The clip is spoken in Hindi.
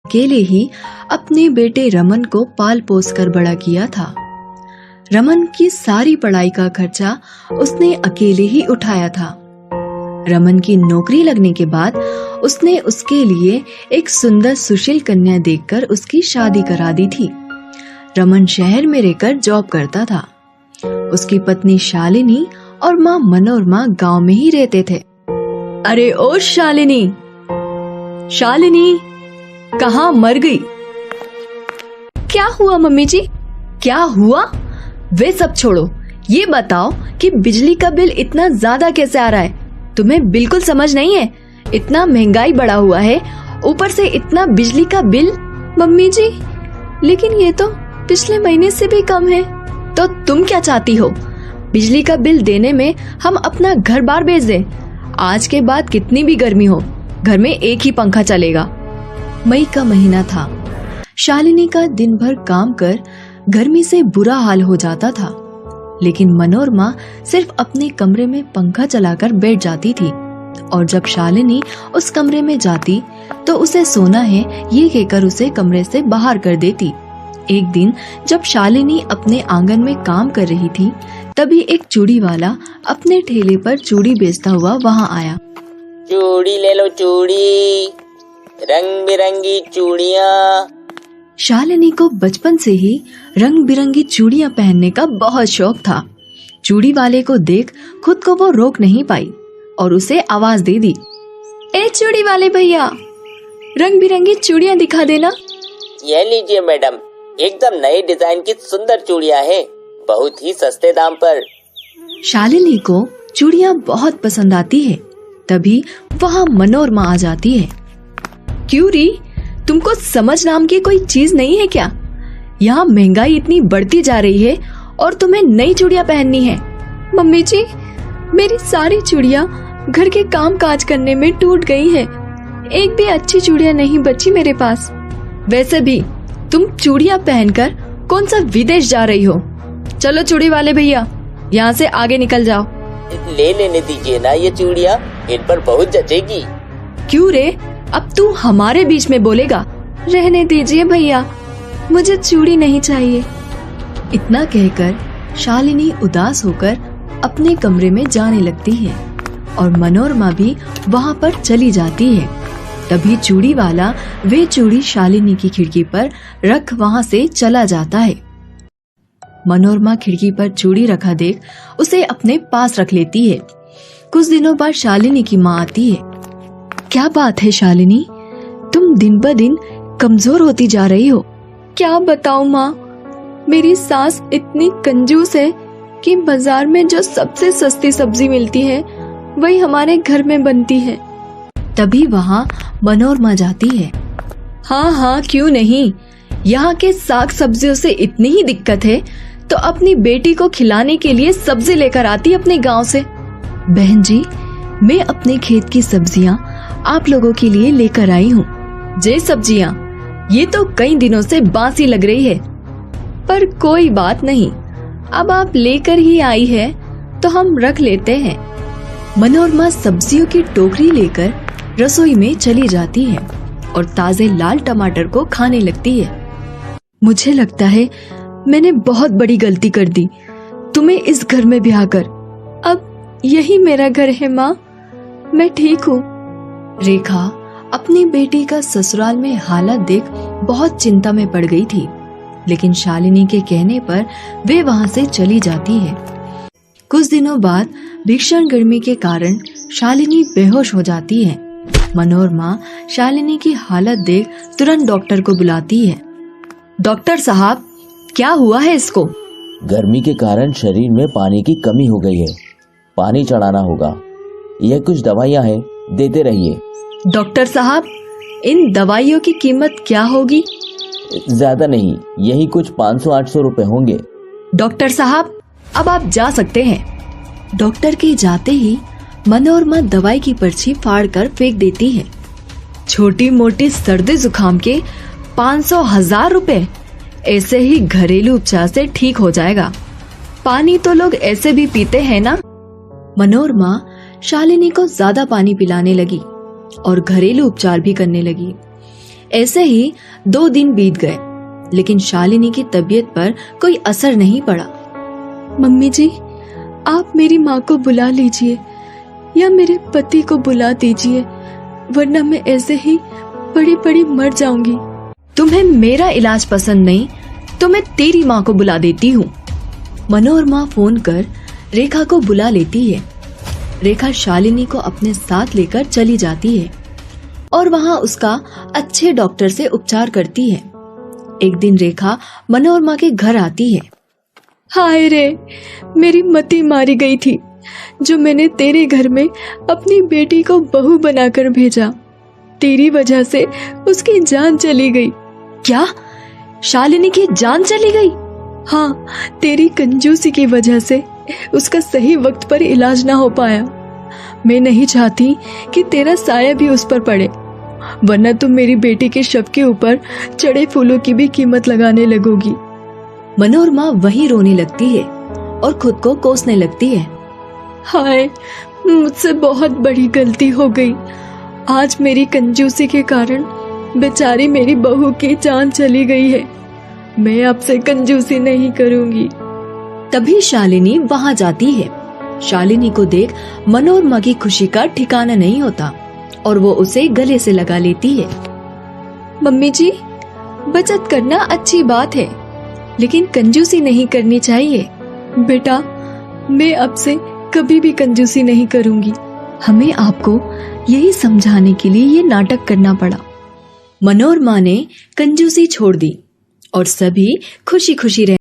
अकेले ही अपने बेटे रमन को पाल पोस कर बड़ा किया था। रमन की सारी पढ़ाई का खर्चा उसने अकेले ही उठाया था। रमन की नौकरी लगने के बाद उसने उसके लिए एक सुंदर सुशील कन्या देखकर उसकी शादी करा दी थी। रमन शहर में रहकर जॉब करता था। उसकी पत्नी शालिनी और माँ मनोरमा गांव में ही रहते थे। अरे ओ शालिनी, शालिनी कहाँ मर गई? क्या हुआ मम्मी जी? क्या हुआ वे सब छोड़ो, ये बताओ कि बिजली का बिल इतना ज्यादा कैसे आ रहा है? तुम्हें बिल्कुल समझ नहीं है? इतना महंगाई बढ़ा हुआ है, ऊपर से इतना बिजली का बिल। मम्मी जी, लेकिन ये तो पिछले महीने से भी कम है। तो तुम क्या चाहती हो? बिजली का बिल देने में हम अपना घर बार बेच दें? आज के बाद कितनी भी गर्मी हो, घर में एक ही पंखा चलेगा। मई का महीना था। शालिनी का दिन भर काम कर गर्मी से बुरा हाल हो जाता था, लेकिन मनोरमा सिर्फ अपने कमरे में पंखा चलाकर बैठ जाती थी। और जब शालिनी उस कमरे में जाती तो उसे सोना है ये कहकर उसे कमरे से बाहर कर देती। एक दिन जब शालिनी अपने आंगन में काम कर रही थी, तभी एक चूड़ी वाला अपने ठेले पर चूड़ी बेचता हुआ वहां आया। चूड़ी ले लो चूड़ी, रंग बिरंगी चूड़ियाँ। शालिनी को बचपन से ही रंग बिरंगी चूड़ियाँ पहनने का बहुत शौक था। चूड़ी वाले को देख खुद को वो रोक नहीं पाई और उसे आवाज दे दी, ए चूड़ी वाले भैया, रंग बिरंगी चूड़ियाँ दिखा देना। ये लीजिए मैडम, एकदम नए डिजाइन की सुंदर चूड़ियाँ हैं, बहुत ही सस्ते दाम पर। शालिनी को चूड़ियाँ बहुत पसंद आती है। तभी वहाँ मनोरमा आ जाती है। क्यों री, तुमको समझ नाम की कोई चीज नहीं है क्या? यहाँ महंगाई इतनी बढ़ती जा रही है और तुम्हें नई चूड़ियाँ पहननी है। मम्मी जी, मेरी सारी चूड़ियाँ घर के काम काज करने में टूट गई है। एक भी अच्छी चूड़ियाँ नहीं बची मेरे पास। वैसे भी तुम चूड़ियाँ पहनकर कौन सा विदेश जा रही हो? चलो चूड़ी वाले भैया, यहाँ से आगे निकल जाओ। ले लेने दीजिए ना ये चूड़ियाँ, इन पर बहुत जचेगी। क्यों रे, अब तू हमारे बीच में बोलेगा? रहने दीजिए भैया, मुझे चूड़ी नहीं चाहिए। इतना कहकर शालिनी उदास होकर अपने कमरे में जाने लगती है और मनोरमा भी वहाँ पर चली जाती है। तभी चूड़ी वाला वे चूड़ी शालिनी की खिड़की पर रख वहाँ से चला जाता है। मनोरमा खिड़की पर चूड़ी रखा देख उसे अपने पास रख लेती है। कुछ दिनों बाद शालिनी की माँ आती है। क्या बात है शालिनी, तुम दिन ब दिन कमजोर होती जा रही हो। क्या बताऊं माँ, मेरी सास इतनी कंजूस है कि बाजार में जो सबसे सस्ती सब्जी मिलती है वही हमारे घर में बनती है। तभी वहाँ मनोरमा जाती है। हाँ हाँ, क्यों नहीं, यहाँ के साग सब्जियों से इतनी ही दिक्कत है तो अपनी बेटी को खिलाने के लिए सब्जी लेकर आती अपने गांव से। बहन जी, मैं अपने खेत की सब्जियाँ आप लोगों के लिए लेकर आई हूँ। जे सब्जियाँ, ये तो कई दिनों से बासी लग रही है, पर कोई बात नहीं, अब आप लेकर ही आई है तो हम रख लेते हैं। मनोरमा सब्जियों की टोकरी लेकर रसोई में चली जाती है और ताजे लाल टमाटर को खाने लगती है। मुझे लगता है मैंने बहुत बड़ी गलती कर दी तुम्हें इस घर में ब्याह कर। अब यही मेरा घर है माँ, मैं ठीक हूँ। रेखा अपनी बेटी का ससुराल में हालत देख बहुत चिंता में पड़ गई थी, लेकिन शालिनी के कहने पर वे वहाँ से चली जाती है। कुछ दिनों बाद भीषण गर्मी के कारण शालिनी बेहोश हो जाती है। मनोरमा शालिनी की हालत देख तुरंत डॉक्टर को बुलाती है। डॉक्टर साहब, क्या हुआ है इसको? गर्मी के कारण शरीर में पानी की कमी हो गई है, पानी चढ़ाना होगा। यह कुछ दवाइयाँ हैं, देते रहिए। डॉक्टर साहब, इन दवाइयों की कीमत क्या होगी? ज्यादा नहीं, यही कुछ 500-800 रुपए होंगे। डॉक्टर साहब, अब आप जा सकते हैं। डॉक्टर के जाते ही मनोरमा दवाई की पर्ची फाड़ कर फेंक देती है। छोटी मोटी सर्दी जुकाम के 500-1000 रुपए, ऐसे ही घरेलू उपचार से ठीक हो जाएगा। पानी तो लोग ऐसे भी पीते हैं ना। मनोरमा शालिनी को ज्यादा पानी पिलाने लगी और घरेलू उपचार भी करने लगी। ऐसे ही 2 दिन बीत गए, लेकिन शालिनी की तबीयत पर कोई असर नहीं पड़ा। मम्मी जी, आप मेरी माँ को बुला लीजिए या मेरे पति को बुला दीजिए, वरना मैं ऐसे ही पड़ी पड़ी मर जाऊंगी। तुम्हें मेरा इलाज पसंद नहीं तो मैं तेरी माँ को बुला देती हूँ। मनोरमा फोन कर रेखा को बुला लेती है। रेखा शालिनी को अपने साथ लेकर चली जाती है और वहाँ उसका अच्छे डॉक्टर से उपचार करती है। एक दिन रेखा मनोरमा के घर आती है। हाय रे, मेरी मति मारी गई थी जो मैंने तेरे घर में अपनी बेटी को बहू बनाकर भेजा। तेरी वजह से उसकी जान चली गई। क्या? शालिनी की जान चली गई? हाँ, तेरी कंजूसी की वजह से उसका सही वक्त पर इलाज ना हो पाया। मैं नहीं चाहती कि तेरा साया भी उस पर पड़े, वरना तुम मेरी बेटी के शव के ऊपर चढ़े फूलों की भी कीमत लगाने लगोगी। मनोरमा वहीं रोने लगती है और खुद को कोसने लगती है। हाय, मुझसे बहुत बड़ी गलती हो गई। आज मेरी कंजूसी के कारण बेचारी मेरी बहू की जान चली गई है। मैं आपसे कंजूसी नहीं करूंगी। तभी शालिनी वहां जाती है। शालिनी को देख मनोरमा की खुशी का ठिकाना नहीं होता और वो उसे गले से लगा लेती है। मम्मी जी, बचत करना अच्छी बात है, लेकिन कंजूसी नहीं करनी चाहिए। बेटा, मैं अब से कभी भी कंजूसी नहीं करूंगी। हमें आपको यही समझाने के लिए ये नाटक करना पड़ा। मनोरमा ने कंजूसी छोड़ दी और सभी खुशी खुशी रहे।